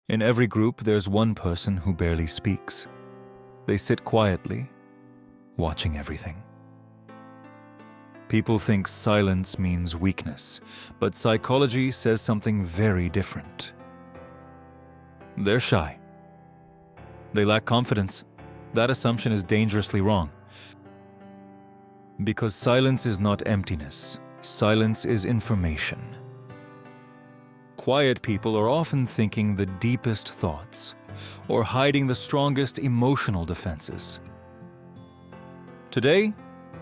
In every group, there's one person who barely speaks. They sit quietly, watching everything. People think silence means weakness, but psychology says something very different. They're shy. They lack confidence. That assumption is dangerously wrong. Because silence is not emptiness. Silence is information. Quiet people are often thinking the deepest thoughts, or hiding the strongest emotional defenses. Today,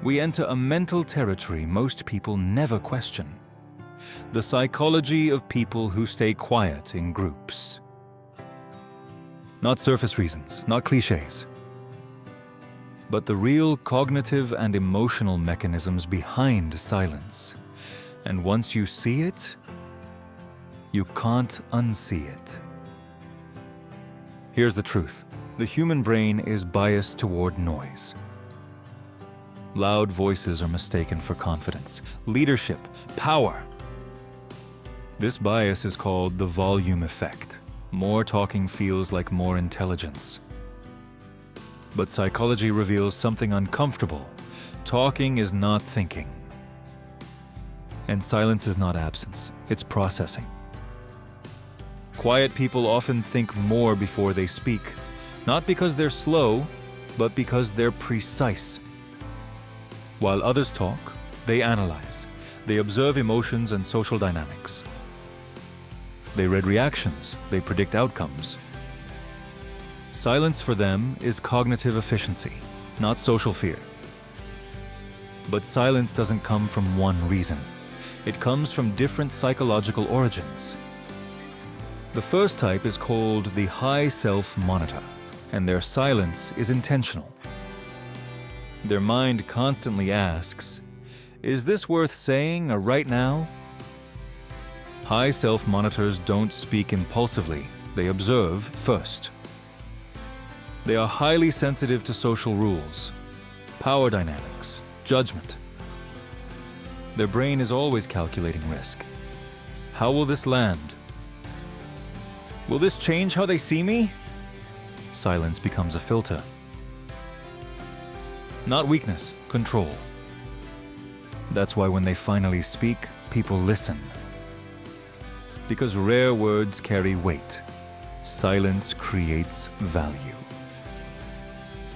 we enter a mental territory most people never question: the psychology of people who stay quiet in groups. Not surface reasons, not cliches, but the real cognitive and emotional mechanisms behind silence. And once you see it, you can't unsee it. Here's the truth. The human brain is biased toward noise. Loud voices are mistaken for confidence, leadership, power. This bias is called the volume effect. More talking feels like more intelligence. But psychology reveals something uncomfortable. Talking is not thinking. And silence is not absence, it's processing. Quiet people often think more before they speak, not because they're slow, but because they're precise. While others talk, they analyze. They observe emotions and social dynamics. They read reactions. They predict outcomes. Silence for them is cognitive efficiency, not social fear. But silence doesn't come from one reason. It comes from different psychological origins. The first type is called the high self-monitor, and their silence is intentional. Their mind constantly asks, "Is this worth saying right now?" High self-monitors don't speak impulsively, they observe first. They are highly sensitive to social rules, power dynamics, judgment. Their brain is always calculating risk. How will this land? Will this change how they see me? Silence becomes a filter. Not weakness, control. That's why when they finally speak, people listen. Because rare words carry weight. Silence creates value.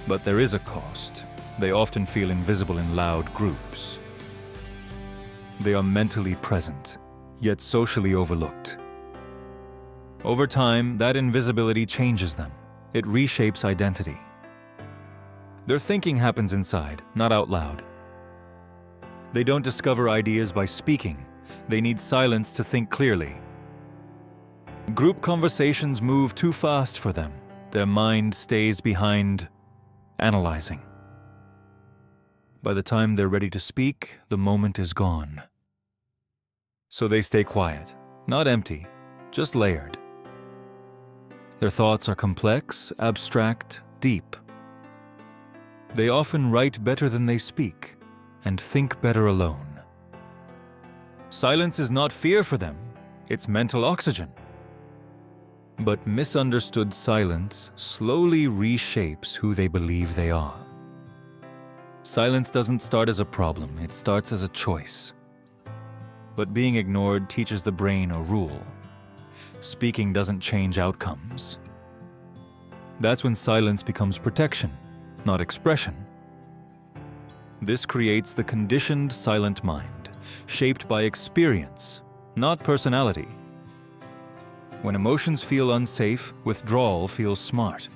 But there is a cost. They often feel invisible in loud groups. They are mentally present, yet socially overlooked. Over time, that invisibility changes them. It reshapes identity. Their thinking happens inside, not out loud. They don't discover ideas by speaking. They need silence to think clearly. Group conversations move too fast for them. Their mind stays behind, analyzing. By the time they're ready to speak, the moment is gone. So they stay quiet, not empty, just layered. Their thoughts are complex, abstract, deep. They often write better than they speak, and think better alone. Silence is not fear for them, it's mental oxygen. But misunderstood silence slowly reshapes who they believe they are. Silence doesn't start as a problem, it starts as a choice. But being ignored teaches the brain a rule. Speaking doesn't change outcomes. That's when silence becomes protection, not expression. This creates the conditioned silent mind, shaped by experience, not personality. When emotions feel unsafe, withdrawal feels smart.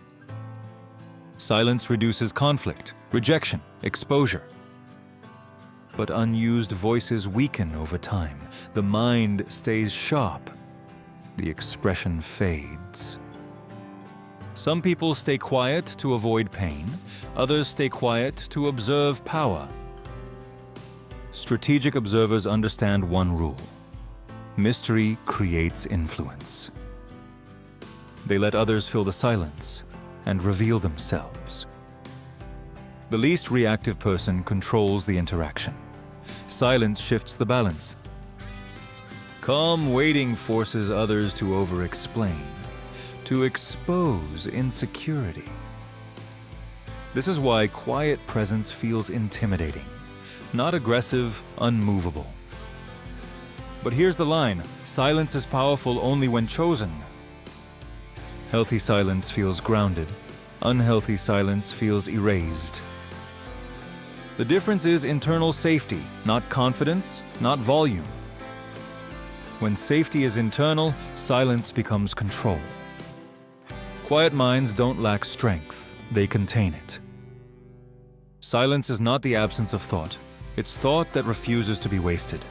Silence reduces conflict, rejection, exposure. But unused voices weaken over time. The mind stays sharp. The expression fades. Some people stay quiet to avoid pain. Others stay quiet to observe power. Strategic observers understand one rule: mystery creates influence. They let others fill the silence and reveal themselves. The least reactive person controls the interaction. Silence shifts the balance. Calm waiting forces others to over-explain. to expose insecurity. This is why quiet presence feels intimidating, not aggressive, unmovable. But here's the line: silence is powerful only when chosen. Healthy silence feels grounded. Unhealthy silence feels erased. The difference is internal safety, not confidence, not volume. When safety is internal, silence becomes control. Quiet minds don't lack strength, they contain it. Silence is not the absence of thought, it's thought that refuses to be wasted.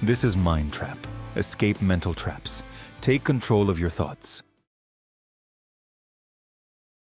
This is MindTrap. Escape mental traps. Take control of your thoughts.